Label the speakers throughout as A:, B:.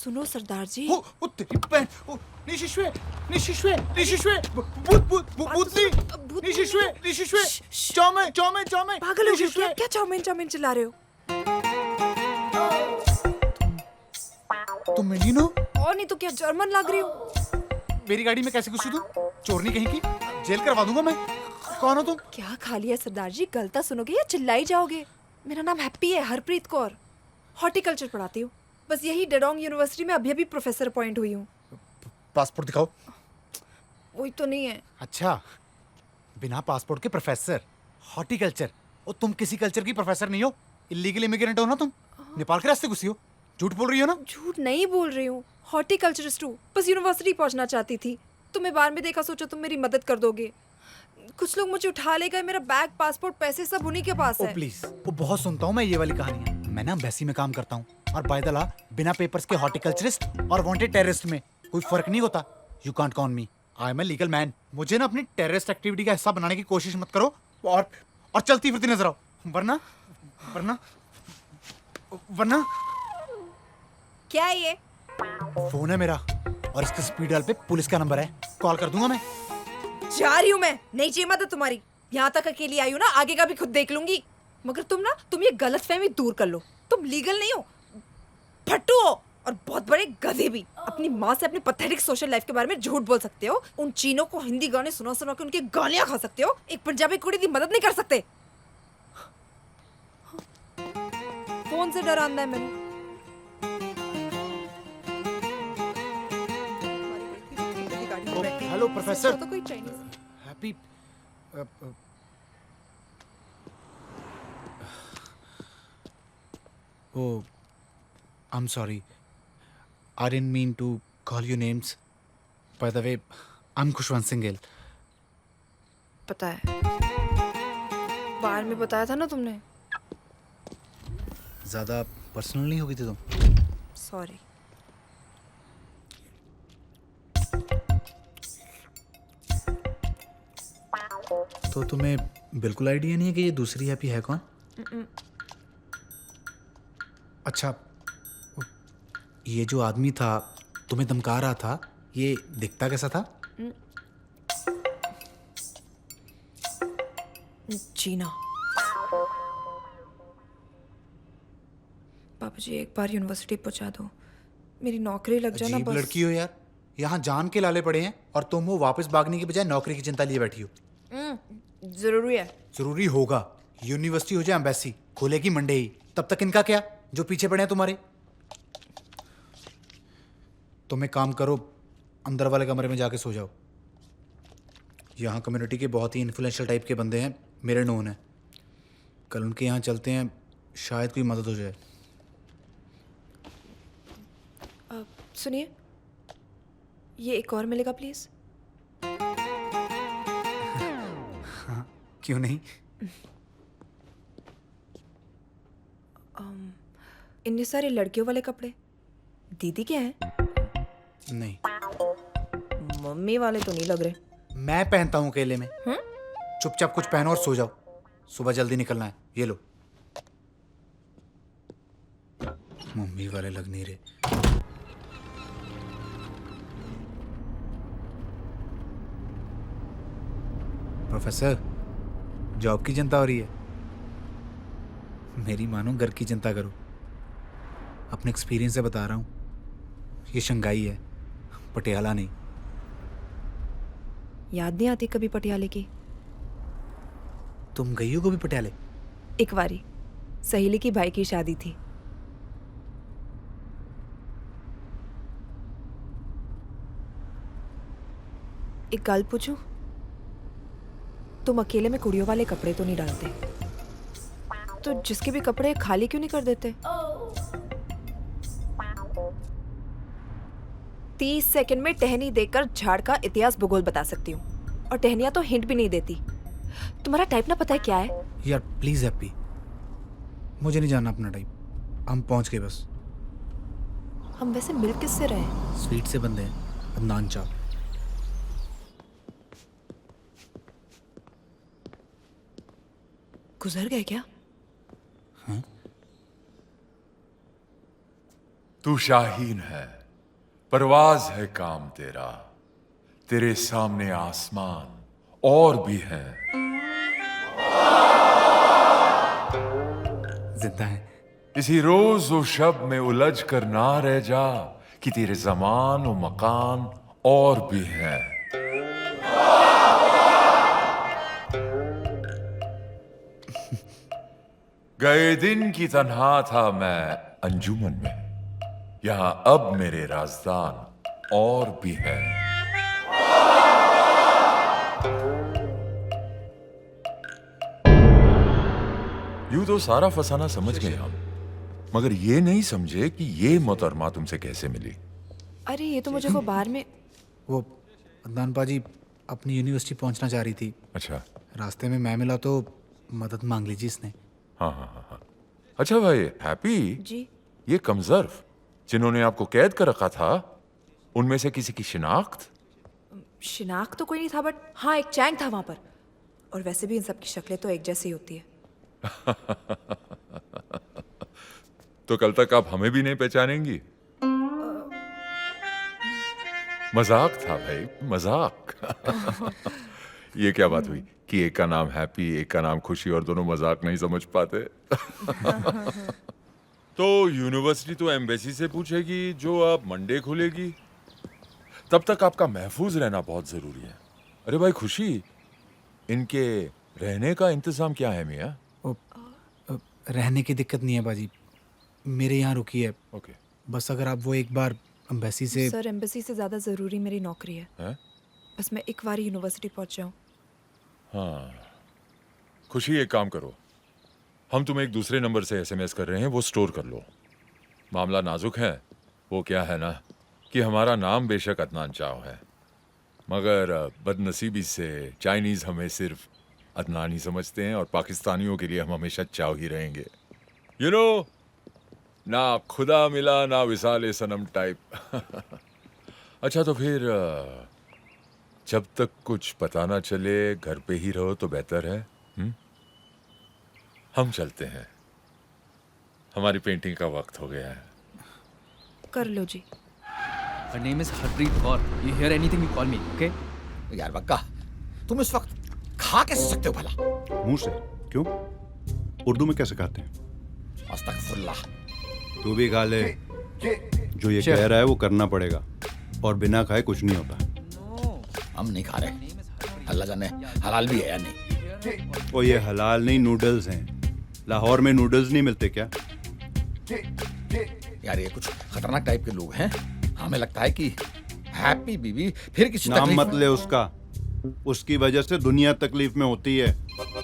A: सुनो सरदार जी।
B: ओ तेरी बहन, ओ निशिश्वे, निशिश्वे, निशिश्वे, भूतनी, निशिश्वे, चौमे,
A: पागल हो गए क्या? क्या चाउमीन चाउमीन चिल्ला रहे हो?
B: तुम मेलिनो?
A: और नहीं तो क्या जर्मन लग रही हो?
B: मेरी गाड़ी में कैसे घुसी तुम? चोरनी कहीं की? जेल करवा दूंगा मैं। कौन हो तुम?
A: क्या खा लिया सरदार जी? गलता सुनोगे या चिल्लाई जाओगे? मेरा नाम हैप्पी है, हरप्रीत कौर। हॉर्टिकल्चर पढ़ाती हूँ। बस यही डडोंग यूनिवर्सिटी में अभी प्रोफेसर अपॉइंट हुई हूँ।
B: पासपोर्ट दिखाओ।
A: वही तो नहीं है।
B: अच्छा, बिना पासपोर्ट के प्रोफेसर, हॉर्टिकल्चर। और तुम किसी कल्चर की प्रोफेसर नहीं हो, इलीगल इमिग्रेंट हो ना तुम। नेपाल के रास्ते घुसी हो, झूठ बोल रही हो ना?
A: झूठ नहीं बोल रही हूँ, हॉर्टिकल्चरिस्ट हूँ। बस यूनिवर्सिटी पहुँचना चाहती थी। तुम्हें बाहर में देखा, सोचा तुम मेरी मदद कर दोगे। कुछ लोग मुझे उठा ले गए। मेरा बैग, पासपोर्ट, पैसे सब उन्हीं के पास है।
B: प्लीज, वो बहुत सुनता हूँ मैं ये वाली कहानियाँ। मैं ना एम्बेसी में काम करता हूँ, और बाय द लॉ बिना पेपर्स के हॉर्टिकल्चरिस्ट और वांटेड टेररिस्ट में कोई फर्क नहीं होता। You can't con me, I am a legal man. मुझे ना अपनी टेररिस्ट एक्टिविटी का हिस्सा बनाने की कोशिश मत करो, और चलती फिरती नजर आओ, वरना वरना वरना
A: क्या है ये?
B: फोन है मेरा, और इसके स्पीड डायल पे पुलिस का नंबर है। कॉल कर दूंगा मैं।
A: जा रही हूँ मैं, नहीं चाहिए मदद तुम्हारी। यहाँ तक अकेली आई हूँ ना, आगे का भी खुद देख लूंगी। मगर तुम ये गलतफहमी दूर कर लो। तुम लीगल नहीं हो, फट्टू हो, और बहुत बड़े गधे भी। अपनी माँ से अपनी पैथेटिक सोशल लाइफ के बारे में झूठ बोल सकते हो। उन चीनों को हिंदी गाने सुना सुना के उनकी गालियां खा सकते हो। एक पंजाबी कुड़ी की मदद नहीं कर सकते। फोन से डर आंदा है मैंने।
B: Hello professor.
A: तो कोई Chinese.
B: Happy Oh, I'm sorry. I didn't mean to call you names. By the way, I'm Khushwant Singhal.
A: पता है, बाहर में बताया था ना तुमने।
B: ज़्यादा पर्सनल नहीं हो गई थी तुम?
A: सॉरी।
B: तो तुम्हें बिल्कुल आइडिया नहीं है कि ये दूसरी हैप्पी है कौन? अच्छा, ये जो आदमी था तुम्हें धमका रहा था, ये दिखता कैसा था?
A: जीना। पापा जी, एक बार यूनिवर्सिटी पहुंचा दो, मेरी नौकरी लग जाना
B: अजीब
A: बस।
B: लड़की हो यार, यहाँ जान के लाले पड़े हैं और तुम वो वापस भागने की बजाय नौकरी की चिंता लिए बैठी हो।
A: जरूरी है।
B: जरूरी होगा। यूनिवर्सिटी हो जाए एम्बेसी, खुलेगी मंडे ही। तब तक इनका क्या, जो पीछे पड़े हैं तुम्हारे। तुम एक काम करो, अंदर वाले कमरे में जाके सो जाओ। यहाँ कम्युनिटी के बहुत ही इन्फ्लुएंशियल टाइप के बंदे हैं, मेरे नोन हैं। कल उनके यहाँ चलते हैं, शायद कोई मदद हो जाए।
A: सुनिए, ये एक और मिलेगा प्लीज।
B: हाँ, क्यों नहीं।
A: इतने सारे लड़कियों वाले कपड़े दीदी के हैं?
B: नहीं,
A: मम्मी वाले तो नहीं लग रहे।
B: मैं पहनता हूँ अकेले में। चुपचाप कुछ पहनो और सो जाओ, सुबह जल्दी निकलना है। ये लो। मम्मी वाले लग नहीं रहे। प्रोफेसर, जॉब की चिंता हो रही है? मेरी मानो घर की चिंता करो। अपने एक्सपीरियंस से बता रहा हूँ, ये शंघाई है, पटियाला नहीं।
A: याद नहीं आती कभी पटियाले की?
B: तुम गई हो कभी पटियाले?
A: एक बारी सहेली की भाई की शादी थी। एक गल पूछूं? तुम अकेले में कुड़ियों वाले कपड़े तो नहीं डालते, तो जिसके भी कपड़े खाली क्यों नहीं कर देते? 30 सेकंड में टहनी देकर झाड़ का इतिहास भूगोल बता सकती हूँ, और टहनियां तो हिंट भी नहीं देती। तुम्हारा टाइप ना पता है क्या है?
B: यार प्लीज हैप्पी, मुझे नहीं जानना अपना टाइप। हम पहुंच गए बस।
A: हम वैसे मिल किससे रहे?
B: स्वीट से बंदे हैं, अदनान चाप।
A: गुजर गए क्या?
B: हाँ?
C: तू शाहीन है, परवाज है काम तेरा, तेरे सामने आसमान और भी हैं।
B: जिंदा है।
C: इसी रोज व शब में उलझ कर ना रह जा कि तेरे जमान व मकान और भी हैं। गए दिन की तन्हा था मैं अंजुमन में, यहां अब मेरे राज़दान और भी हैं। यूं तो सारा फसाना समझ गए हम, मगर ये नहीं समझे कि ये मोहतरमा तुमसे कैसे मिली।
A: अरे ये तो मुझे वो बाहर में
B: वो अदनान पाजी अपनी यूनिवर्सिटी पहुंचना चाह रही थी।
C: अच्छा,
B: रास्ते में मैं मिला तो मदद मांग ली जी इसने।
C: हाँ हाँ हाँ हाँ। अच्छा भाई हैप्पी,
A: जी।
C: ये कमजर्फ जिन्होंने आपको कैद कर रखा था, उनमें से किसी की शिनाख्त?
A: शिनाख्त तो कोई नहीं था, बट हाँ एक चैंग था वहां पर। और वैसे भी इन सब की शक्लें तो एक जैसी होती है।
C: तो कल तक आप हमें भी नहीं पहचानेंगी? मजाक था भाई, मजाक। ये क्या बात हुई कि एक का नाम हैप्पी, एक का नाम खुशी, और दोनों मजाक नहीं समझ पाते? तो यूनिवर्सिटी तो एम्बेसी से पूछेगी जो अब मंडे खुलेगी, तब तक आपका महफूज रहना बहुत जरूरी है। अरे भाई खुशी, इनके रहने का इंतजाम क्या है मियाँ?
B: रहने की दिक्कत नहीं है बाजी, मेरे यहाँ रुकी है।
C: ओके।
B: बस अगर आप वो एक बार एम्बेसी से।
A: सर एम्बेसी से ज्यादा जरूरी मेरी नौकरी है। बस मैं एक बार यूनिवर्सिटी पहुंच जाऊं।
C: हाँ खुशी, एक काम करो, हम तुम्हें एक दूसरे नंबर से एसएमएस कर रहे हैं, वो स्टोर कर लो। मामला नाजुक है। वो क्या है ना कि हमारा नाम बेशक अदनान चाव है, मगर बदनसीबी से चाइनीज हमें सिर्फ अदनान ही समझते हैं, और पाकिस्तानियों के लिए हम हमेशा चाव ही रहेंगे। यू नो, ना खुदा मिला ना विसाल सनम टाइप। अच्छा तो फिर जब तक कुछ पता ना चले घर पे ही रहो तो बेहतर है। हम चलते हैं, हमारी पेंटिंग का वक्त हो गया है।
A: कर लो जी।
D: Her name is Harpreet Kaur. You hear anything, you call me, okay?
E: यार बक्का, तुम इस वक्त खा कैसे सकते हो भला?
F: मुंह से। क्यों? उर्दू में कैसे खाते हैं?
E: अस्तगफुरुल्लाह।
F: तू भी खा ले। जो ये कह रहा है वो करना पड़ेगा, और बिना खाए कुछ नहीं होता।
E: हम नहीं खा रहे, अल्लाह जाने हलाल भी है या नहीं।
F: और ये हलाल नहीं, नूडल्स हैं। लाहौर में नूडल्स नहीं मिलते क्या?
E: यार ये कुछ खतरनाक टाइप के लोग हैं। हमें लगता है कि हैप्पी बीवी फिर किसी
F: नाम
E: तकलीफ
F: मत ले उसका। उसकी वजह से दुनिया तकलीफ में होती है,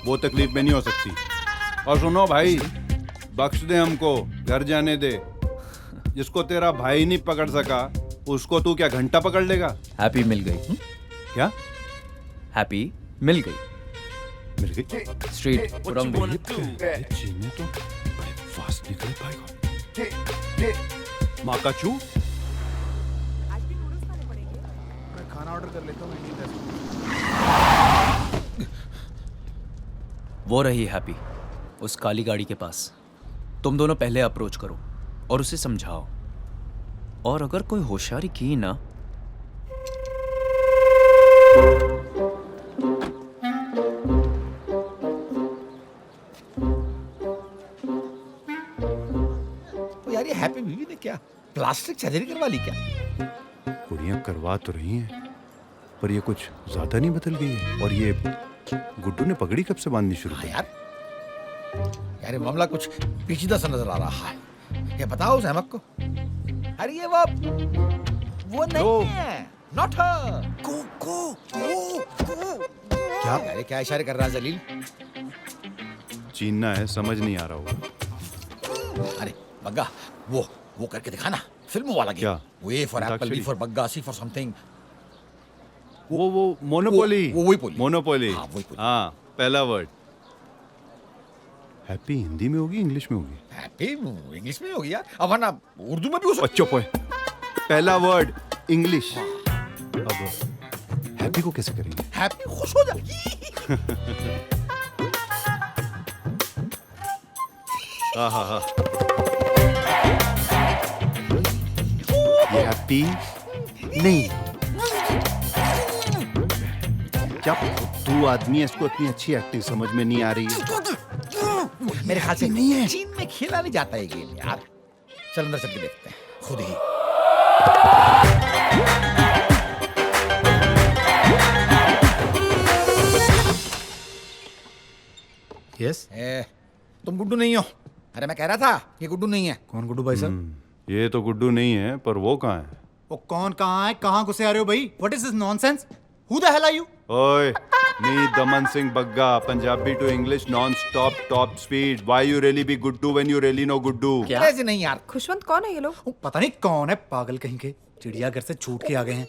F: वो तकलीफ में नहीं हो सकती। और सुनो भाई, बख्श दे हमको, घर जाने दे। जिसको तेरा भाई नहीं पकड़ सका, उसको तू क्या घंटा पकड़ लेगा?
D: हैप्पी मिल गई।
F: क्या?
D: हैप्पी मिल गई।
F: मिल गई?
D: स्ट्रीट उरंग
F: चीने तो बड़े फास्ट निकले भाई। माँ का चू।
B: खाना ऑर्डर कर लेता हूँ।
D: वो रही हैप्पी उस काली गाड़ी के पास। तुम दोनों पहले अप्रोच करो और उसे समझाओ, और अगर कोई होशियारी की ना।
E: तो यार ये हैप्पी बीवी ने क्या प्लास्टिक सर्जरी करवा ली क्या?
F: कुड़ियाँ करवा तो रही हैं, पर ये कुछ ज्यादा नहीं बदल गई है। और ये गुड्डू ने पगड़ी कब से बांधनी शुरू
E: हाँ
F: की?
E: यार ये मामला कुछ पेचीदा सा नजर आ रहा है। ये बताओ उस अहमक को। अरे ये वो नहीं है, नॉट हर।
B: क्या?
E: यार ये क्या इशारे कर रहा है जलील?
F: चीनना है, समझ नहीं आ रहा होगा।
E: अरे बग्गा, वो करके दिखाना, फिल्मों वाला गेम।
F: क्या?
E: वो A for apple, B
F: antakshari?
E: For Bagga, C for something.
F: वो मोनोपोली।
E: वो वही बोली।
F: मोनोपोली।
E: हाँ, वही बोली।
F: हाँ, पहला वर्ड। हैप्पी हिंदी में होगी, इंग्लिश में होगी?
E: हैप्पी इंग्लिश में होगी यार, अब वरना उर्दू में भी हो सकती है।
F: बच्चों पे पहला वर्ड इंग्लिश। अब हैप्पी को कैसे करेंगे?
E: हैप्पी खुश हो जाएगी।
F: हाँ हाँ हाँ। हैप्पी नहीं। क्या तू आदमी है, इसको इतनी अच्छी एक्टिंग समझ में नहीं आ रही है।
E: मेरे ख्याल से
F: नहीं है।
E: चीन में खेला नहीं जाता है गेम यार। चल अंदर चल के देखते हैं खुद ही।
B: यस।
E: तुम गुड्डू नहीं हो। अरे मैं कह रहा था ये गुड्डू नहीं है।
B: कौन गुड्डू भाई साहब?
F: ये तो गुड्डू नहीं है, पर वो कहाँ है?
B: वो कौन कहाँ है, कहाँ घुसे आ रहे हो भाई? What is this nonsense? Who the hell are you?
F: ओए, me Daman Singh Bagga, Punjabi to English non stop top speed. Why you really be Guddu when you really know Guddu?
B: क्या?
E: ऐसे नहीं यार।
A: खुशवंत कौन है ये लोग?
B: पता नहीं कौन है, पागल कहीं के, चिड़ियाघर से छूट के आ गए हैं।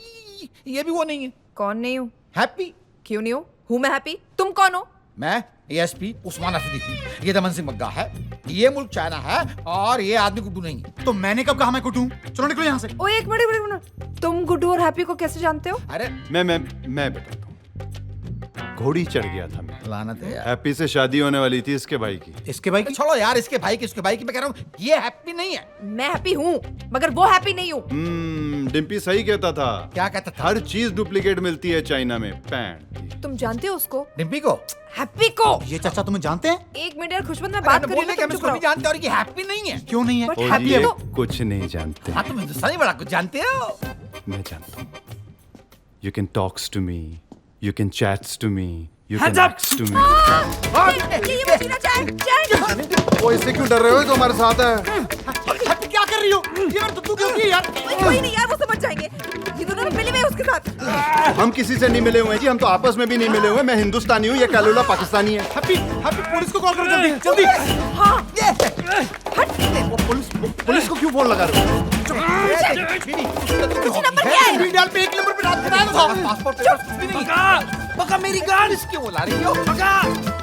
E: ये भी वो नहीं है।
A: कौन नहीं हूँ?
E: हैप्पी।
A: क्यों नहीं हूँ? हूँ मैं हैप्पी? तुम कौन हो?
E: मैं एएसपी उस्मान अफरीदी। ये दमन सिंह बग्गा है। ये मुल्क चाइना है और ये आदमी गुड्डू नहीं है।
B: तो मैंने कब कहा मैं गुड्डू हूँ? चलो निकलो यहाँ से।
A: ओए एक मिनट, एक मिनट। तुम गुड्डू और हैप्पी को कैसे जानते हो?
E: अरे
F: मैं बताता हूँ। घोड़ी चढ़ गया था मैं।
E: लानत है यार।
F: हैप्पी से शादी होने वाली थी इसके भाई की।
B: इसके भाई की?
E: छोड़ो यार इसके भाई की उसके भाई की। मैं कह रहा हूँ ये हैप्पी नहीं है।
A: मैं हैप्पी हूँ मगर वो हैप्पी नहीं हूँ।
F: डिम्पी सही कहता था।
E: क्या कहता था?
F: हर चीज डुप्लीकेट मिलती है चाइना में। पैंट।
A: तुम जानते हो उसको?
E: डिम्पी को?
A: हैप्पी को?
B: ये चाचा तुम्हें जानते हैं?
A: एक मिनट यार खुशवंत, मैं बात कर रही हूँ
E: बोलने
A: ना,
E: के हम
A: तुम
E: इसको
A: चुप
E: नहीं
A: रहो।
E: जानते और ये हैप्पी नहीं है।
B: क्यों नहीं है?
A: But
F: ओ
A: happy
F: जी, ये
A: तो-
F: कुछ नहीं जानते।
E: हाँ तुम हिंदुस्तानी बड़ा कुछ जानते हो।
F: मैं जानता हूँ। You can talks to me. You can chats to me. You can
E: Hands up!
F: acts to me.
A: ये मशीना चाय।
F: वो इससे क्यों डर रहे हो? जो हमारे साथ है।
B: हैप्पी क्या कर रही हो? ये मेरे दुद्धू क्यों की यार?
A: कोई नहीं यार, वो समझ जाएंगे। ये दोनों मिले हुए हैं उसके साथ।
F: हम किसी से नहीं मिले हुए हैं जी। हम तो आपस में भी नहीं मिले हुए। मैं हिंदुस्तानी हूँ, ये कैलोला पाकिस्तानी है।
B: हैप्पी पुलिस को कॉल करो जल्दी जल्दी।
A: हाँ
F: पुलिस को क्यों फोन लगा रहे हो?
A: नंबर क्या है?
B: मीडिया पे एक नंबर पे रात कराया था।
E: पासपोर्ट पेपर कुछ भी नहीं। पका मेरी गान। पुलिस क्यों बुला रही हो? पका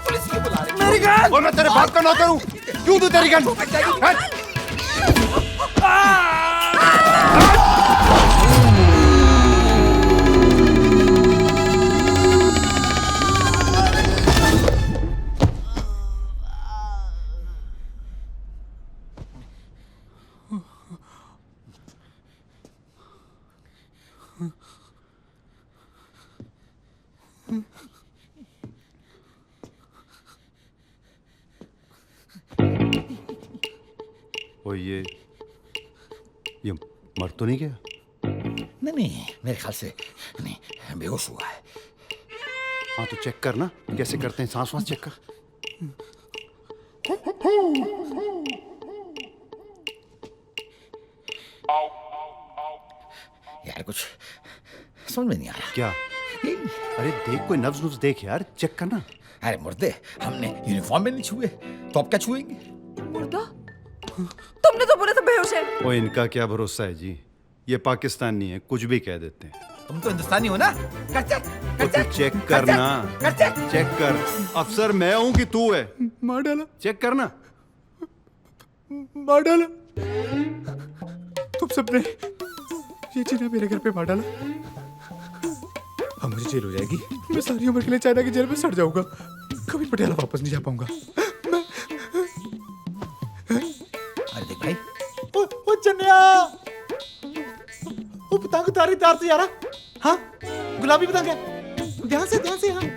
E: पुलिस क्यों बुला रही हो? मेरी गान।
F: और मैं तेरे बाप का नौकर हूँ। क्यों दूं तेरी गन? हट! ओ ये मर तो नहीं गया?
E: नहीं मेरे ख्याल से नहीं बेहोश हुआ है।
F: हाँ तो चेक कर ना, कैसे करते हैं। सांस चेक कर।
E: यार कुछ समझ में नहीं आ रहा।
F: क्या? अरे देख, कोई नब्ज नुब्ज देख यार, चेक करना।
E: अरे मुर्दे, हमने यूनिफॉर्म में नहीं छुए तो अब क्या छुएंगे?
A: मुर्दा? तुमने तो बोला था बेहोश है।
F: ओ इनका क्या भरोसा है जी। ये पाकिस्तानी है, कुछ भी कह देते हैं।
E: तुम तो हिंदुस्तानी हो ना? कर चेक,
F: तो
E: कर
F: तू चेक करना।
E: कर चेक।
F: चेक कर। अफसर मैं हूं कि तू है?
B: मार डाला,
F: चेक करना।
B: मार डाला। तुम सबने ये चीना मेरे घर पे मार डाला। अब मुझे जेल हो जाएगी। मैं सारी उम्र के लिए चाइना की जेल में सड़ जाऊंगा। कभी पटियाला वापस नहीं जा पाऊंगा।
E: अरे देख भाई,
B: ओ चन्या, वो पतंग उतारी तार से यारा। हाँ गुलाबी पतंग है। ध्यान से हाँ।